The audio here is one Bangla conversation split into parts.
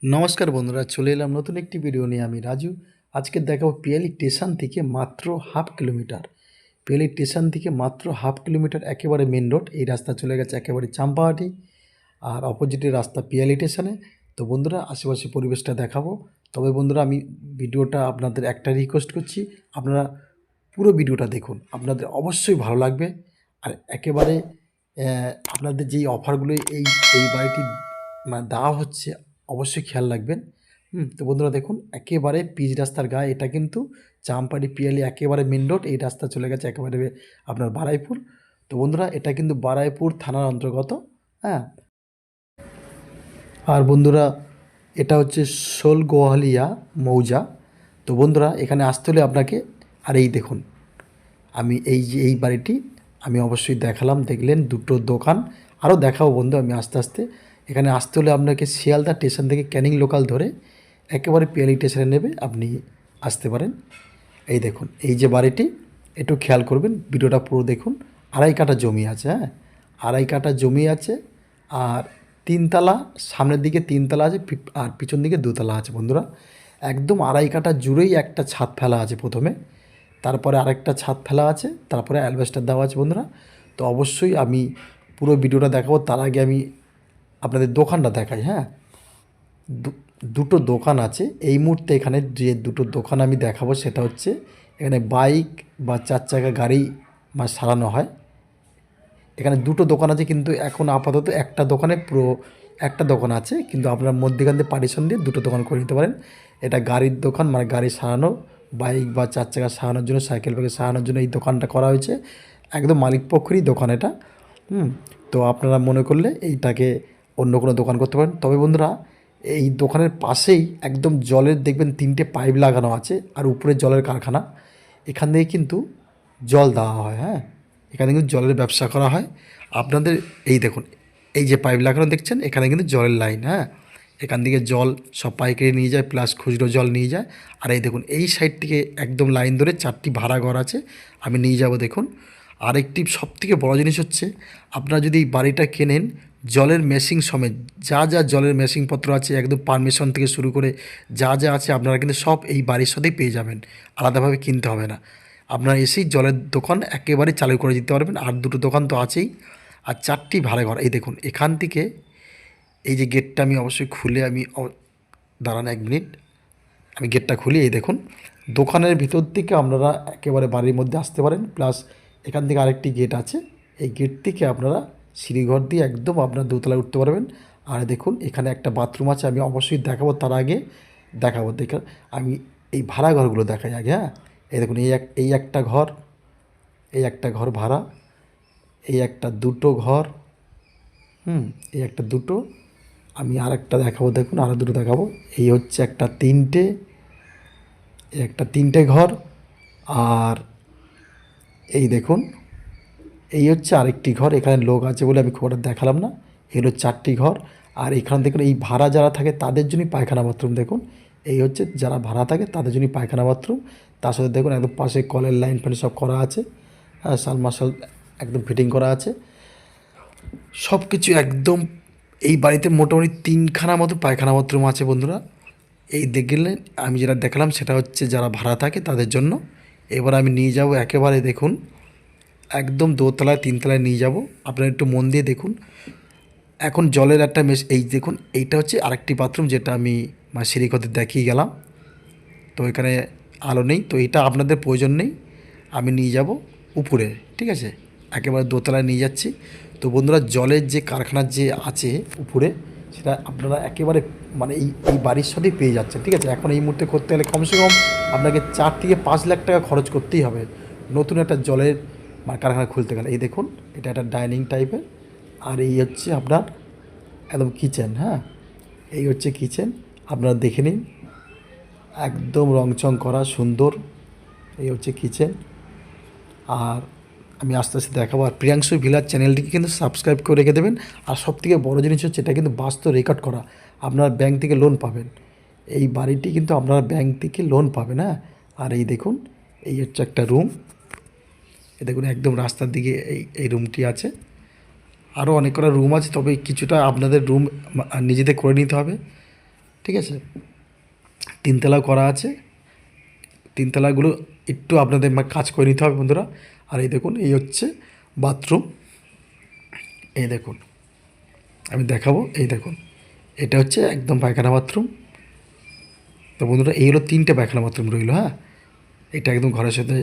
নমস্কার বন্ধুরা, চলে এলাম নতুন একটি ভিডিও নিয়ে। আমি রাজু। আজকে দেখাবো পিয়ালি স্টেশন থেকে মাত্র হাফ কিলোমিটার। পিয়ালি স্টেশন থেকে মাত্র হাফ কিলোমিটার একেবারে মেন রোড। এই রাস্তা চলে গেছে একেবারে চাম্পাহাটি, আর অপোজিটের রাস্তা পিয়ালি স্টেশনে। তো বন্ধুরা, আশেপাশে পরিবেশটা দেখাবো। তবে বন্ধুরা, আমি ভিডিওটা আপনাদের একটা রিকোয়েস্ট করছি, আপনারা পুরো ভিডিওটা দেখুন, আপনাদের অবশ্যই ভালো লাগবে। আর একেবারে আপনাদের যেই অফারগুলো এই এই বাড়িটি মানে দেওয়া হচ্ছে, অবশ্যই খেয়াল রাখবেন। তো বন্ধুরা দেখুন, একেবারে পিচ রাস্তার গায়ে, এটা কিন্তু চাম্পাটি পিয়ালি একেবারে মেন রোড। এই রাস্তা চলে গেছে একেবারে আপনার বারাইপুর। তো বন্ধুরা, এটা কিন্তু বারাইপুর থানার অন্তর্গত। হ্যাঁ, আর বন্ধুরা, এটা হচ্ছে শোলগোহালিয়া মৌজা। তো বন্ধুরা, এখানে আসতে হলে আপনাকে, আর এই দেখুন, আমি এই যে এই বাড়িটি আমি অবশ্যই দেখালাম, দেখলেন দুটো দোকান। আরও দেখাবো বন্ধু আমি আস্তে আস্তে। এখানে আসতে হলে আপনাকে শিয়ালদা স্টেশন থেকে ক্যানিং লোকাল ধরে একেবারে পিয়ালি স্টেশনে নেবে, আপনি আসতে পারেন। এই দেখুন, এই যে বাড়িটি, একটু খেয়াল করবেন, ভিডিওটা পুরো দেখুন। আড়াই কাঠা জমি আছে। হ্যাঁ, আড়াই কাঠা জমি আছে, আর তিনতলা, সামনের দিকে তিনতলা আছে, আর পিছন দিকে দুতলা আছে বন্ধুরা। একদম আড়াই কাঠা জুড়েই একটা ছাদ ফেলা আছে প্রথমে, তারপরে আরেকটা ছাদ ফেলা আছে, তারপরে অ্যালবেস্টার দেওয়া আছে বন্ধুরা। তো অবশ্যই আমি পুরো ভিডিওটা দেখাবো, তার আগে আমি আপনাদের দোকানটা দেখাই। হ্যাঁ, দুটো দোকান আছে এই মুহূর্তে এখানে। যে দুটো দোকান আমি দেখাবো সেটা হচ্ছে, এখানে বাইক বা চার চাকা গাড়ি সারানো হয়। এখানে দুটো দোকান আছে, কিন্তু এখন আপাতত একটা দোকানে পুরো একটা দোকান আছে, কিন্তু আপনার মধ্যেখান দিয়ে পার্টিশন দিয়ে দুটো দোকান করে নিতে পারেন। এটা গাড়ির দোকান, মানে গাড়ি সারানো, বাইক বা চার চাকা সারানোর জন্য, সাইকেল বাইকে সারানোর জন্য এই দোকানটা করা হয়েছে। একদম মালিক পক্ষেরই দোকান এটা। তো আপনারা মনে করলে এইটাকে অন্য কোনো দোকান করতে পারেন। তবে বন্ধুরা, এই দোকানের পাশেই একদম জলের দেখবেন তিনটে পাইপ লাগানো আছে, আর উপরে জলের কারখানা। এখান থেকে কিন্তু জল দেওয়া হয়। হ্যাঁ, এখানে কিন্তু জলের ব্যবসা করা হয় আপনাদের। এই দেখুন, এই যে পাইপ লাগানো দেখছেন, এখানে কিন্তু জলের লাইন। হ্যাঁ, এখান থেকে জল সব পাইকারি নিয়ে যায়, প্লাস খুচরো জল নিয়ে যায়। আর এই দেখুন, এই সাইড থেকে একদম লাইন ধরে 4টি ভাড়া ঘর আছে, আমি নিয়ে যাব দেখুন। আরেকটি সবথেকে বড় জিনিস হচ্ছে, আপনারা যদি এই বাড়িটা কেনেন, জলের মেশিন সমেত যা যা জলের মেশিনপত্র আছে, একদম পারমিশন থেকে শুরু করে যা যা আছে, আপনারা কিন্তু সব এই বাড়ির সাথেই পেয়ে যাবেন, আলাদাভাবে কিনতে হবে না। আপনারা এসেই জলের দোকান একেবারে চালু করে দিতে পারবেন। আর দুটো দোকান তো আছেই, আর 4টি ভাড়া ঘর। এই দেখুন, এখান থেকে এই যে গেটটা আমি অবশ্যই খুলে, দাঁড়ান 1 মিনিট, আমি গেটটা খুলি। এই দেখুন, দোকানের ভিতর থেকে আপনারা একেবারে বাড়ির মধ্যে আসতে পারেন। প্লাস এখান থেকে আরেকটি গেট আছে, এই গেট থেকে আপনারা সিঁড়িঘর দিয়ে একদম আপনার দোতলায় উঠতে পারবেন। আর দেখুন, এখানে একটা বাথরুম আছে, আমি অবশ্যই দেখাবো, তার আগে দেখাবো আমি এই ভাড়া ঘরগুলো দেখাই আগে। হ্যাঁ, এই দেখুন, এই একটা ঘর, এই একটা ঘর ভাড়া, এই একটা দুটো ঘর, এই একটা দুটো, আমি আরেকটা দেখাবো, দেখুন আরও দুটো দেখাবো। এই হচ্ছে একটা তিনটে, একটা তিনটে ঘর। আর এই দেখুন, এই হচ্ছে আরেকটি ঘর। এখানে লোক আছে বলে আমি খুব একটা দেখালাম না। এগুলো 4টি ঘর। আর এখানে দেখুন, এই ভাড়া যারা থাকে তাদের জন্যই পায়খানা বাথরুম। দেখুন, এই হচ্ছে যারা ভাড়া থাকে তাদের জন্যই পায়খানা বাথরুম। তার সাথে দেখুন, একদম পাশে কলের লাইন ফাইন সব করা আছে। হ্যাঁ, সালমার্শাল একদম ফিটিং করা আছে, সব কিছু একদম। এই বাড়িতে মোটামুটি 3খানা মতো পায়খানা বাথরুম আছে বন্ধুরা। এই দেখলেন, আমি যেটা দেখালাম সেটা হচ্ছে যারা ভাড়া থাকে তাদের জন্য। এবার আমি নিয়ে যাব একেবারে, দেখুন একদম দোতলায় তিনতলায় নিয়ে যাব। আপনারা একটু মন দিয়ে দেখুন। এখন জলের একটা এই দেখুন, এইটা হচ্ছে আরেকটি বাথরুম, যেটা আমি সিঁড়িঘরে দেখিয়ে গেলাম। তো এখানে আলো নেই, তো এটা আপনাদের প্রয়োজন নেই। আমি নিয়ে যাব উপরে, ঠিক আছে, একেবারে দোতলায় নিয়ে যাচ্ছি। তো বন্ধুরা, জলের যে কারখানার যে আছে উপরে, সেটা আপনারা একেবারে এই এই বাড়ির সাথেই পেয়ে যাচ্ছেন, ঠিক আছে। এখন এই মুহূর্তে করতে গেলে কমসে কম আপনাকে 4 থেকে 5 লাখ টাকা খরচ করতেই হবে, নতুন একটা জলের কারখানা খুলতে গেলে। এই দেখুন, এটা একটা ডাইনিং টাইপের। আর এই হচ্ছে আপনার একদম কিচেন। হ্যাঁ, এই হচ্ছে কিচেন, আপনারা দেখে নিন, একদম রংচং করা সুন্দর। এই হচ্ছে কিচেন। আর আমি আস্তে আস্তে দেখাবো। আর প্রিয়াংশু ভিলার চ্যানেলটিকে কিন্তু সাবস্ক্রাইব করে রেখে দেবেন। আর সবথেকে বড় জিনিস হচ্ছে, এটা কিন্তু বাস্তব রেকর্ড করা, আপনারা ব্যাংক থেকে লোন পাবেন। এই বাড়িটি কিন্তু আপনারা ব্যাংক থেকে লোন পাবেন। হ্যাঁ, আর এই দেখুন, এই হচ্ছে একটা রুম। এই দেখুন, একদম রাস্তার দিকে এই রুমটি আছে। আরও অনেক কটা রুম আছে, তবে কিছুটা আপনাদের রুম নিজেদের করে নিতে হবে। ঠিক আছে, তিনতলাও করা আছে। তিনতলাগুলো একটু আপনাদের কাজ করে নিতে হবে বন্ধুরা। আর এই দেখুন, এই হচ্ছে বাথরুম। এই দেখুন, আমি দেখাবো। এই দেখুন, এটা হচ্ছে একদম পায়খানা বাথরুম। তো বন্ধুরা, এই হলো 3টে পায়খানা বাথরুম রইল। হ্যাঁ, এটা একদম ঘরের সাথে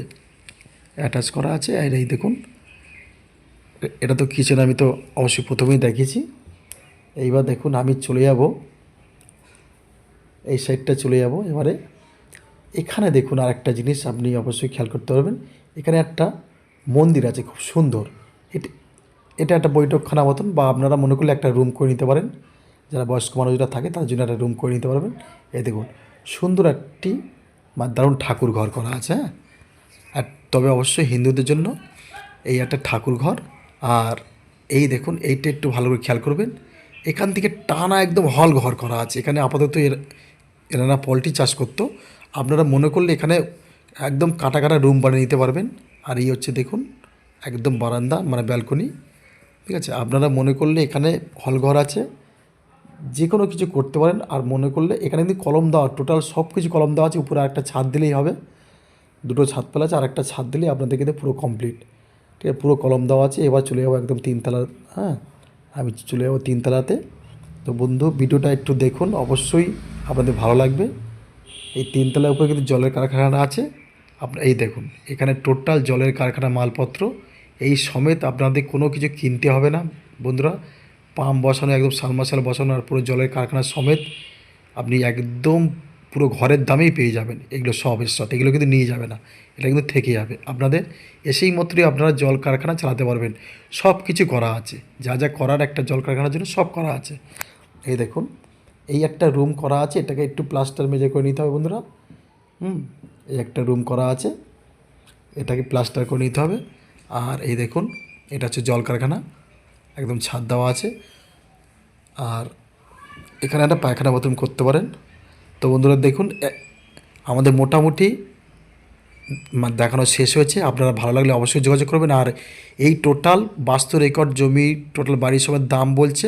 অ্যাটাচ করা আছে। আর এই দেখুন, এটা তো কিচেন আমি তো অবশ্যই প্রথমেই দেখিয়েছি। এইবার দেখুন, আমি চলে যাব এই সাইডটা চলে যাব। এবারে এখানে দেখুন আর একটা জিনিস আপনি অবশ্যই খেয়াল করতে পারবেন। এখানে একটা মন্দির আছে খুব সুন্দর। এটা এটা একটা বৈঠকখানা মতন, বা আপনারা মনে করলে একটা রুম করে নিতে পারেন। যারা বয়স্ক মানুষরা থাকে তাদের জন্য একটা রুম করে নিতে পারবেন। এই দেখুন, সুন্দর একটি দারুণ ঠাকুর ঘর করা আছে। হ্যাঁ, আর তবে অবশ্যই হিন্দুদের জন্য এই একটা ঠাকুর ঘর। আর এই দেখুন, এইটা একটু ভালো করে খেয়াল করবেন। এখান থেকে টানা একদম হল ঘর করা আছে। এখানে আপাতত এনারা পোলট্রি চাষ করতো। আপনারা মনে করলে এখানে একদম কাটা কাটা রুম বানিয়ে নিতে পারবেন। আর এই হচ্ছে দেখুন একদম বারান্দা, মানে ব্যালকনি। ঠিক আছে, আপনারা মনে করলে এখানে হল ঘর আছে, যে কোনো কিছু করতে পারেন। আর মনে করলে এখানে কিন্তু কলম দেওয়া, টোটাল সব কিছু কলম দেওয়া আছে। উপরে একটা ছাদ দিলেই হবে, দুটো ছাদ পেলে আছে, আর একটা ছাদ দিলেই আপনাদের কিন্তু পুরো কমপ্লিট। ঠিক আছে, পুরো কলম দেওয়া আছে। এবার চলে যাবো একদম তিনতলা। হ্যাঁ, আমি চলে যাবো তিনতলাতে। তো বন্ধু, ভিডিওটা একটু দেখুন, অবশ্যই আপনাদের ভালো লাগবে। এই তিনতলার উপরে কিন্তু জলের কারখানা আছে। আপনার এই দেখুন, এখানে টোটাল জলের কারখানা মালপত্র এই সমেত আপনাদের কোনো কিছু কিনতে হবে না বন্ধুরা। পাম্প বসানো, একদম সাবমার্শাল বসানো, আর পুরো জলের কারখানা সমেত আপনি একদম পুরো ঘরের দামেই পেয়ে যাবেন। এগুলো সব সাথে, এগুলো কিন্তু নিয়ে যাবে না, এটা কিন্তু থেকে যাবে আপনাদের। এসেই মাত্রই আপনারা জল কারখানা চালাতে পারবেন। সব কিছু করা আছে, যা যা করার একটা জল কারখানার জন্য সব করা আছে। এই দেখুন, এই একটা রুম করা আছে, এটাকে একটু প্লাস্টার মেজে করে নিতে হবে বন্ধুরা। এই একটা রুম করা আছে, এটাকে প্লাস্টার করে নিতে হবে। আর এই দেখুন, এটা হচ্ছে জল কারখানা, একদম ছাদ দেওয়া আছে। আর এখানে একটা পায়খানা বাথরুম করতে পারেন। তো বন্ধুরা দেখুন, আমাদের মোটামুটি দেখানো শেষ হয়েছে। আপনারা ভালো লাগলে অবশ্যই যোগাযোগ করবেন। আর এই টোটাল বাস্তু রেকর্ড জমি, টোটাল বাড়ির সমেত দাম বলছে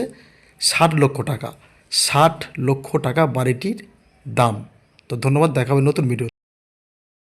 60 লক্ষ টাকা। 60 লক্ষ টাকা বাড়িটির দাম। তো ধন্যবাদ, দেখা হবে নতুন ভিডিও।